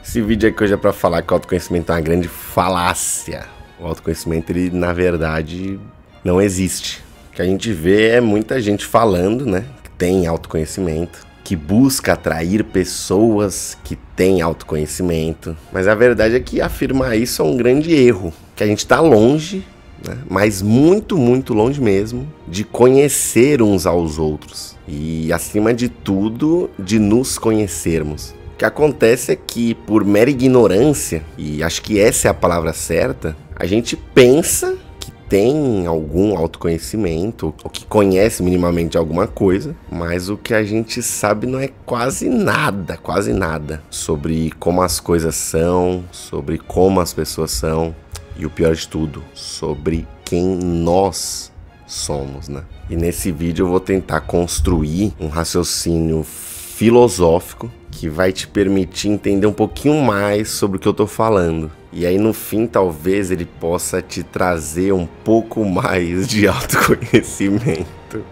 Esse vídeo aqui hoje é pra falar que o autoconhecimento é uma grande falácia. O autoconhecimento, ele, na verdade, não existe. O que a gente vê é muita gente falando, né, que tem autoconhecimento, que busca atrair pessoas que têm autoconhecimento. Mas a verdade é que afirmar isso é um grande erro, que a gente tá longe, né, mas muito, muito longe mesmo, de conhecer uns aos outros. E, acima de tudo, de nos conhecermos. O que acontece é que, por mera ignorância, e acho que essa é a palavra certa, a gente pensa que tem algum autoconhecimento, ou que conhece minimamente alguma coisa, mas o que a gente sabe não é quase nada sobre como as coisas são, sobre como as pessoas são, e o pior de tudo, sobre quem nós somos, né? E nesse vídeo eu vou tentar construir um raciocínio filosófico que vai te permitir entender um pouquinho mais sobre o que eu tô falando. E aí no fim talvez ele possa te trazer um pouco mais de autoconhecimento.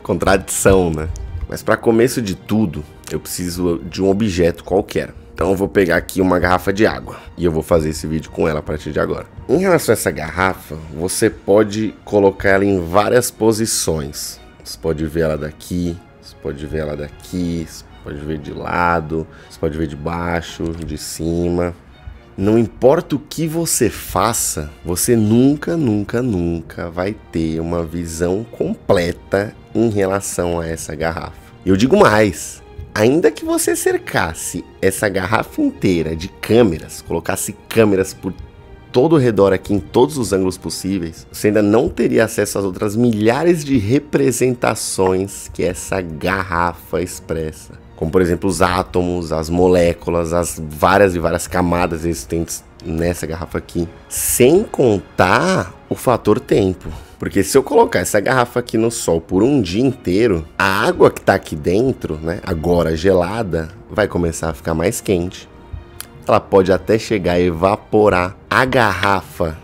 Contradição, né? Mas para começo de tudo, eu preciso de um objeto qualquer. Então eu vou pegar aqui uma garrafa de água e eu vou fazer esse vídeo com ela a partir de agora. Em relação a essa garrafa, você pode colocar ela em várias posições. Você pode ver ela daqui, você pode ver ela daqui, você pode ver de lado, você pode ver de baixo, de cima. Não importa o que você faça, você nunca vai ter uma visão completa em relação a essa garrafa. Eu digo mais, ainda que você cercasse essa garrafa inteira de câmeras, colocasse câmeras por todo o redor aqui, em todos os ângulos possíveis, você ainda não teria acesso às outras milhares de representações que essa garrafa expressa. Como, por exemplo, os átomos, as moléculas, as várias e várias camadas existentes nessa garrafa aqui. Sem contar o fator tempo. Porque se eu colocar essa garrafa aqui no sol por um dia inteiro, a água que está aqui dentro, né, agora gelada, vai começar a ficar mais quente. Ela pode até chegar a evaporar. A garrafa,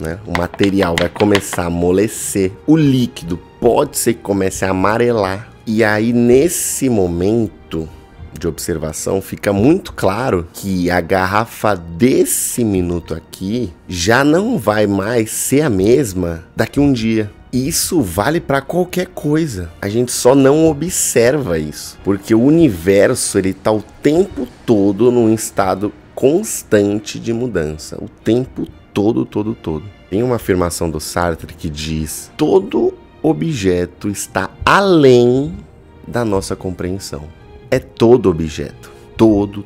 né, o material vai começar a amolecer. O líquido pode ser que comece a amarelar. E aí, nesse momento de observação, fica muito claro que a garrafa desse minuto aqui já não vai mais ser a mesma daqui a um dia. Isso vale para qualquer coisa. A gente só não observa isso, porque o universo ele tá o tempo todo num estado constante de mudança. O tempo todo. Tem uma afirmação do Sartre que diz: todo objeto está além da nossa compreensão. É todo objeto. Todo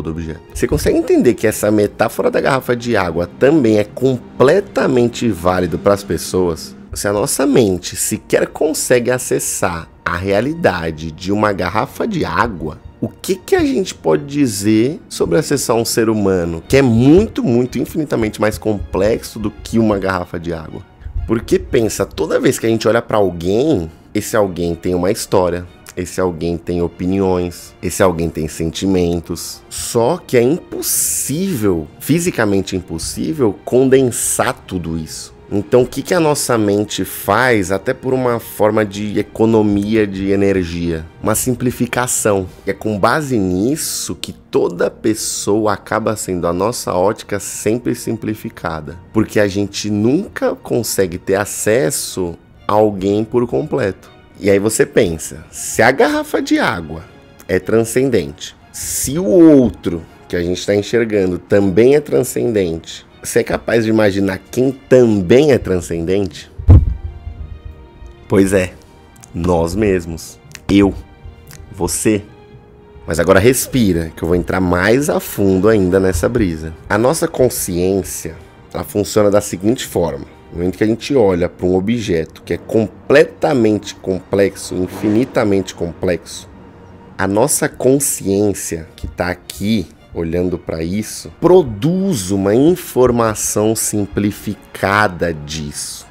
objeto. Você consegue entender que essa metáfora da garrafa de água também é completamente válido para as pessoas? Se a nossa mente sequer consegue acessar a realidade de uma garrafa de água, o que a gente pode dizer sobre acessar um ser humano que é muito, infinitamente mais complexo do que uma garrafa de água? Porque pensa, toda vez que a gente olha para alguém, esse alguém tem uma história, esse alguém tem opiniões, esse alguém tem sentimentos. Só que é impossível, fisicamente impossível, condensar tudo isso. Então o que a nossa mente faz, até por uma forma de economia de energia? Uma simplificação. E é com base nisso que toda pessoa acaba sendo a nossa ótica sempre simplificada. Porque a gente nunca consegue ter acesso a alguém por completo. E aí você pensa, se a garrafa de água é transcendente, se o outro que a gente está enxergando também é transcendente, você é capaz de imaginar quem também é transcendente? Pois é, nós mesmos. Eu. Você. Mas agora respira, que eu vou entrar mais a fundo ainda nessa brisa. A nossa consciência, ela funciona da seguinte forma. No momento que a gente olha para um objeto que é completamente complexo, infinitamente complexo, a nossa consciência que está aqui olhando para isso, produz uma informação simplificada disso,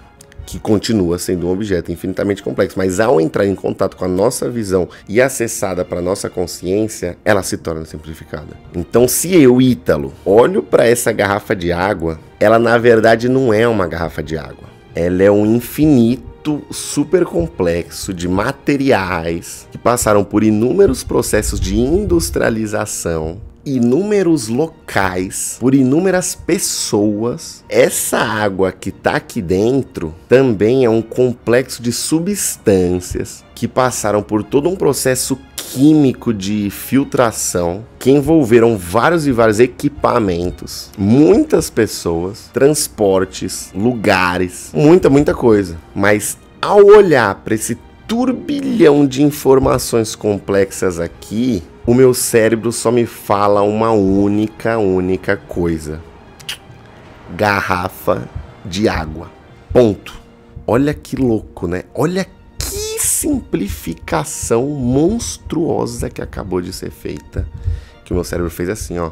que continua sendo um objeto infinitamente complexo, mas ao entrar em contato com a nossa visão e acessada para a nossa consciência, ela se torna simplificada. Então, se eu, Ítalo, olho para essa garrafa de água, ela na verdade não é uma garrafa de água. Ela é um infinito super complexo de materiais que passaram por inúmeros processos de industrialização inúmeros locais, por inúmeras pessoas. Essa água que tá aqui dentro também é um complexo de substâncias que passaram por todo um processo químico de filtração, que envolveram vários e vários equipamentos, muitas pessoas, transportes, lugares, muita coisa. Mas ao olhar para esse turbilhão de informações complexas aqui, o meu cérebro só me fala uma única coisa: garrafa de água. Ponto. Olha que louco, né? Olha que simplificação monstruosa que acabou de ser feita. Que o meu cérebro fez assim, ó,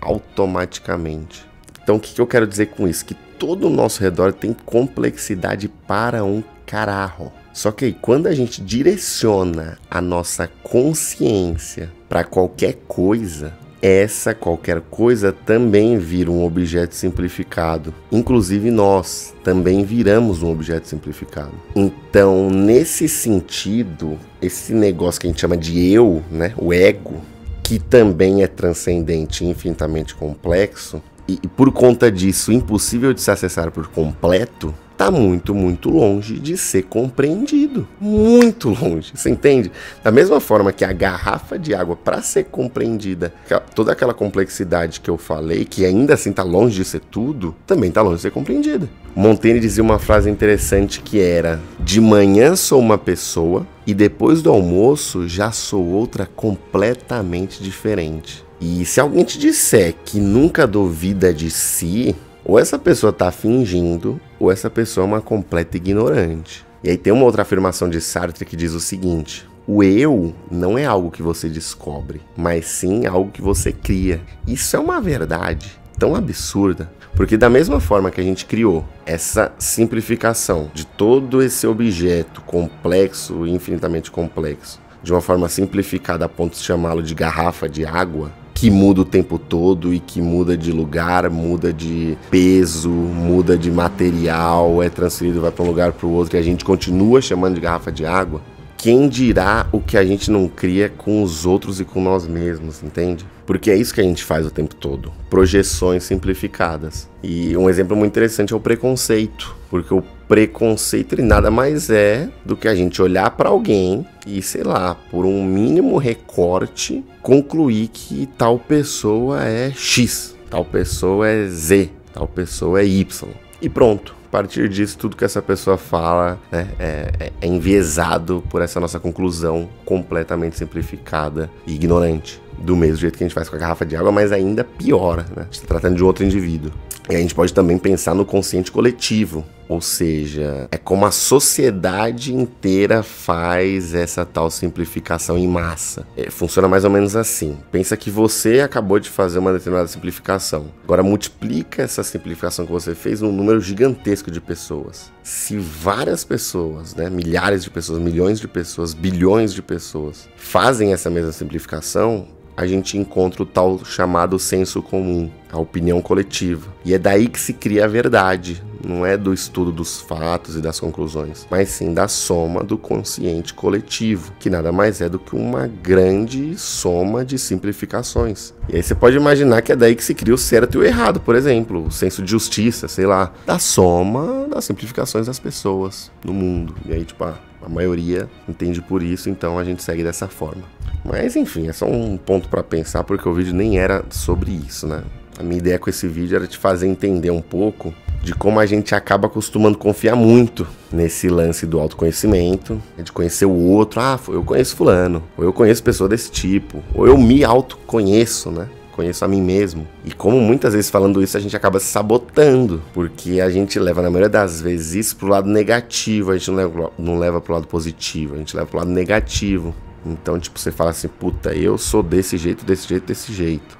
automaticamente. Então o que eu quero dizer com isso? Que todo o nosso redor tem complexidade para um carajo. Só que aí, quando a gente direciona a nossa consciência para qualquer coisa, essa qualquer coisa também vira um objeto simplificado. Inclusive nós também viramos um objeto simplificado. Então, nesse sentido, esse negócio que a gente chama de eu, né, o ego, que também é transcendente e infinitamente complexo, e por conta disso impossível de se acessar por completo, tá muito longe de ser compreendido. Muito longe, você entende? Da mesma forma que a garrafa de água, para ser compreendida, toda aquela complexidade que eu falei, que ainda assim tá longe de ser tudo, também tá longe de ser compreendida. Montaigne dizia uma frase interessante que era: de manhã sou uma pessoa e depois do almoço já sou outra completamente diferente. E se alguém te disser que nunca duvida de si, ou essa pessoa tá fingindo, ou essa pessoa é uma completa ignorante. E aí tem uma outra afirmação de Sartre que diz o seguinte: o eu não é algo que você descobre, mas sim algo que você cria. Isso é uma verdade tão absurda, porque da mesma forma que a gente criou essa simplificação de todo esse objeto complexo, infinitamente complexo, de uma forma simplificada a ponto de chamá-lo de garrafa de água, que muda o tempo todo e que muda de lugar, muda de peso, muda de material, é transferido, vai para um lugar para o outro e a gente continua chamando de garrafa de água. Quem dirá o que a gente não cria com os outros e com nós mesmos, entende? Porque é isso que a gente faz o tempo todo, projeções simplificadas. E um exemplo muito interessante é o preconceito, porque o preconceito ele nada mais é do que a gente olhar para alguém e, sei lá, por um mínimo recorte, concluir que tal pessoa é X, tal pessoa é Z, tal pessoa é Y. E pronto. A partir disso, tudo que essa pessoa fala, né, é enviesado por essa nossa conclusão completamente simplificada e ignorante. Do mesmo jeito que a gente faz com a garrafa de água, mas ainda piora, né? A gente está tratando de outro indivíduo. E a gente pode também pensar no consciente coletivo, ou seja, é como a sociedade inteira faz essa tal simplificação em massa. Funciona mais ou menos assim. Pensa que você acabou de fazer uma determinada simplificação. Agora multiplica essa simplificação que você fez num número gigantesco de pessoas. Se várias pessoas, né, milhares de pessoas, milhões de pessoas, bilhões de pessoas fazem essa mesma simplificação, a gente encontra o tal chamado senso comum, a opinião coletiva. E é daí que se cria a verdade. Não é do estudo dos fatos e das conclusões, mas sim da soma do consciente coletivo, que nada mais é do que uma grande soma de simplificações. E aí você pode imaginar que é daí que se cria o certo e o errado, por exemplo, o senso de justiça, sei lá, da soma das simplificações das pessoas no mundo. E aí, tipo, a maioria entende por isso, então a gente segue dessa forma. Mas enfim, é só um ponto para pensar, porque o vídeo nem era sobre isso, né? A minha ideia com esse vídeo era te fazer entender um pouco de como a gente acaba acostumando confiar muito nesse lance do autoconhecimento, de conhecer o outro. Ah, eu conheço fulano, ou eu conheço pessoa desse tipo, ou eu me autoconheço, né? Conheço a mim mesmo. E como muitas vezes falando isso a gente acaba se sabotando, porque a gente leva na maioria das vezes isso pro lado negativo, a gente não leva pro lado positivo, a gente leva pro lado negativo. Então, tipo, você fala assim, puta, eu sou desse jeito, desse jeito, desse jeito.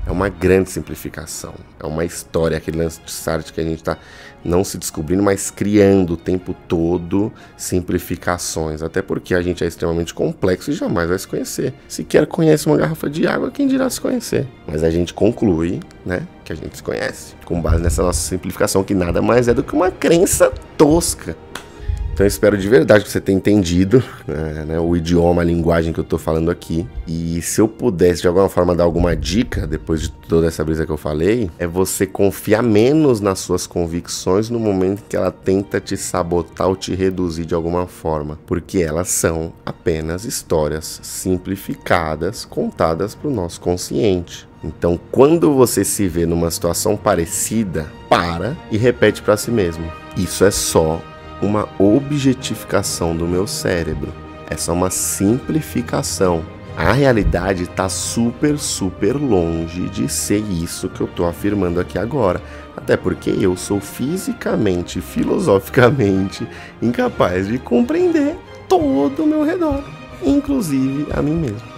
É uma grande simplificação. É uma história, aquele lance de Sartre que a gente tá não se descobrindo, mas criando o tempo todo simplificações. Até porque a gente é extremamente complexo e jamais vai se conhecer. Sequer conhece uma garrafa de água, quem dirá se conhecer? Mas a gente conclui, né, que a gente se conhece, com base nessa nossa simplificação, que nada mais é do que uma crença tosca. Então eu espero de verdade que você tenha entendido né, o idioma, a linguagem que eu tô falando aqui. E se eu pudesse de alguma forma dar alguma dica, depois de toda essa brisa que eu falei, é você confiar menos nas suas convicções no momento que ela tenta te sabotar ou te reduzir de alguma forma. Porque elas são apenas histórias simplificadas, contadas pro nosso consciente. Então, quando você se vê numa situação parecida, para e repete para si mesmo. Isso é só uma objetificação do meu cérebro. É só uma simplificação. A realidade está super, super longe de ser isso que eu estou afirmando aqui agora. Até porque eu sou fisicamente, filosoficamente incapaz de compreender todo o meu redor, inclusive a mim mesmo.